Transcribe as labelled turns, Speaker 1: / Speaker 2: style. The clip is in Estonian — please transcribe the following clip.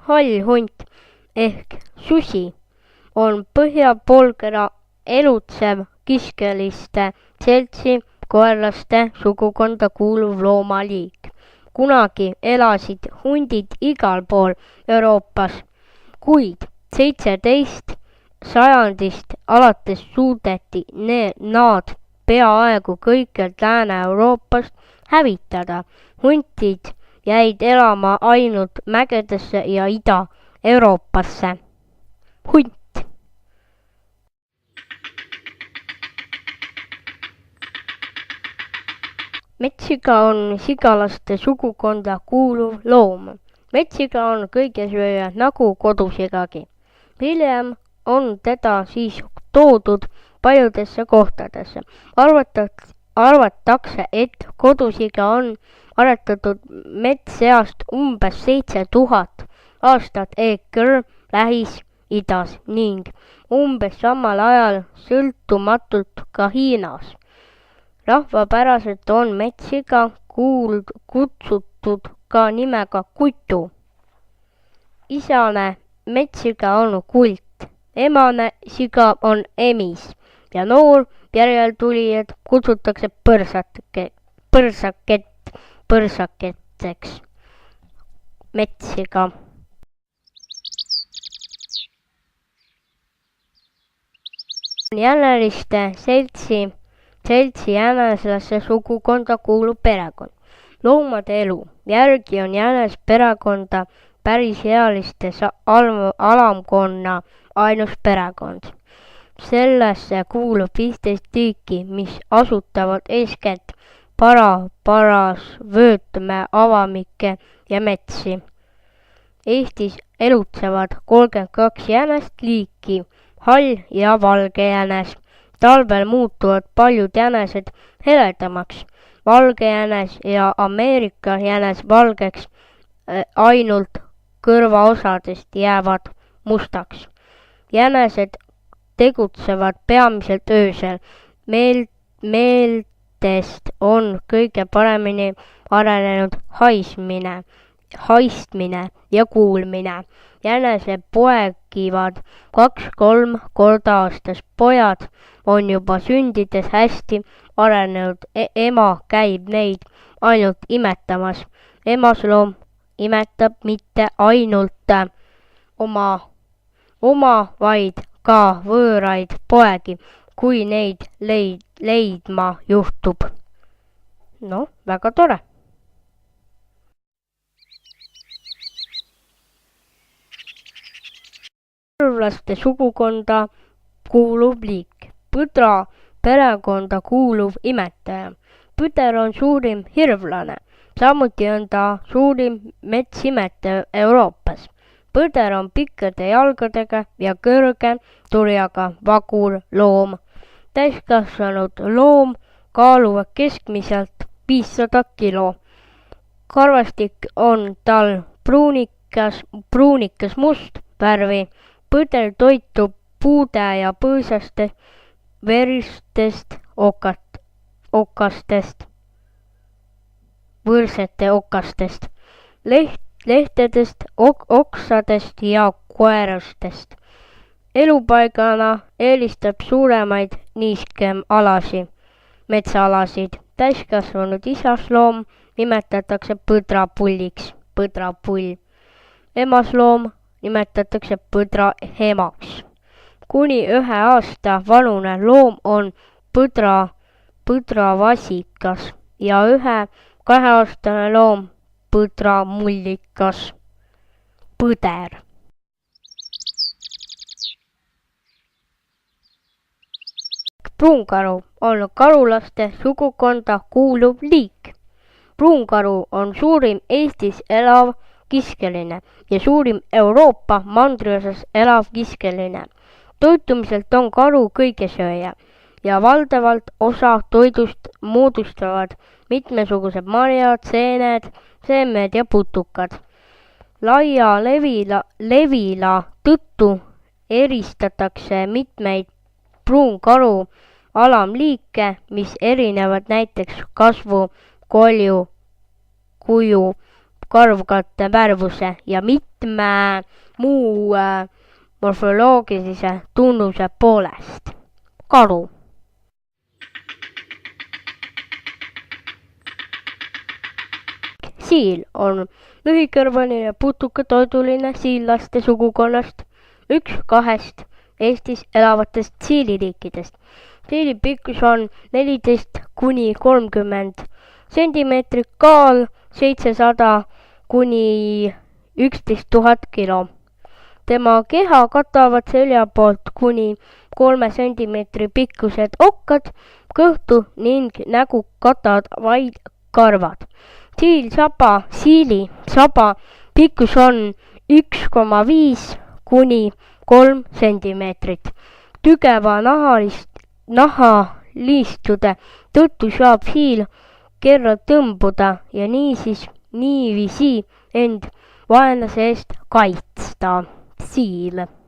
Speaker 1: hall hunt ehk susi on põhjapoolkera elutsev kiskeliste seltsi koerlaste sugukonda kuuluv loomaliik. Kunagi elasid hundid igal pool Euroopas, kuid 17. sajandist alates suudeti nad peaaegu kõikjalt Lääne-Euroopast hävitada. Huntid jäid elama ainult mägedesse ja Ida-Euroopasse. Hunt. Metssiga on sigalaste sugukonda kuuluv loom. Metssiga on kõigesööja nagu kodusigagi. Hiljem on teda siis toodud paljudesse kohtadesse. Arvatakse, et kodusiga on aretatud metsseast umbes 7000 aastat EKR Lähis-Idas ning umbes samal ajal sõltumatult ka Hiinas. Rahvapäraselt on metssiga kutsutud ka nimega kutu. Isane metssiga on kult, emane siga on emis ja noor järeltulijad kutsutakse põrsaketeks metssiga. Jäneliste seltsi jäneslaste sugukonda kuulub perekond. Loomade elu järgi on jänes perekonda pärisealiste alamkonna ainus perekond. Sellesse kuulub 15 tüüki, mis asutavad eeskätt parasvöötme avamikke ja metsi. Eestis elutsevad 32 jänest liiki, hall ja valge jänes. Talvel muutuvad paljud jänesed heledamaks, valge jänes ja Ameerika jänes valgeks, ainult kõrvaosadest jäävad mustaks. Jänesed tegutsevad peamiselt öösel. Meeltest on kõige paremini arenenud haistmine ja kuulmine. Jänesed poegivad 2-3 korda aastas. Pojad on juba sündides hästi arenenud. Ema käib neid ainult imetamas. Emasloom imetab mitte ainult oma, vaid ka võõraid poegi, kui neid leidma juhtub. No, väga tore. Hirvlaste sugukonda kuuluv liik. Põdra perekonda kuuluv imetaja. Põder on suurim hirvlane. Samuti on ta suurim metsimetaja Euroopas. Põder on pikkade jalgadega ja kõrge turjaga vagur loom. Täiskasvanud loom kaaluvad keskmiselt 500 kilo. Karvastik on tal pruunikas must värvi. Põder toitub puude ja põõsaste veristest võrsete okastest, lehtedest, oksadest ja koerastest. Elupaigana eelistab suuremaid niiskemalasi, metsaalasid. Täiskasvanud isasloom nimetatakse põdrapulliks, põdrapull. Emasloom nimetatakse põdraemaks. Kuni 1 aasta vanune loom on põdravasikas ja 1-2-aastane loom põdramullikas, põder. Pruunkaru on karulaste sugukonda kuuluv liik. Pruunkaru on suurim Eestis elav kiskeline ja suurim Euroopa mandriosas elav kiskeline. Toitumiselt on karu kõigesööja ja valdavalt osa toidust moodustavad mitmesugused marjad, seemed ja putukad. Laia levila tõttu eristatakse mitmeid pruunkaru alamliike, mis erinevad näiteks kasvu, kuju, karvkatte värvuse ja mitme muu morfoloogilise tunnuse poolest. Karu. Siil on lühikõrvaline putukatoiduline siillaste sugukonnast, üks 2 Eestis elavatest siililiikidest. Siili pikkus on 14 kuni 30 sentimeetrit, kaal 700 kuni 11 000 kilo. Tema keha katavad selja poolt kuni 3 sentimeetri pikkused okkad, kõhtu ning nägu katavad vaid karvad. Siili saba pikkus on 1,5 kuni 3 sentimeetrit. Tugeva nahaliistude tõttu saab siil kerra tõmbuda ja niiviisi end vaenlase eest kaitsta. Siil.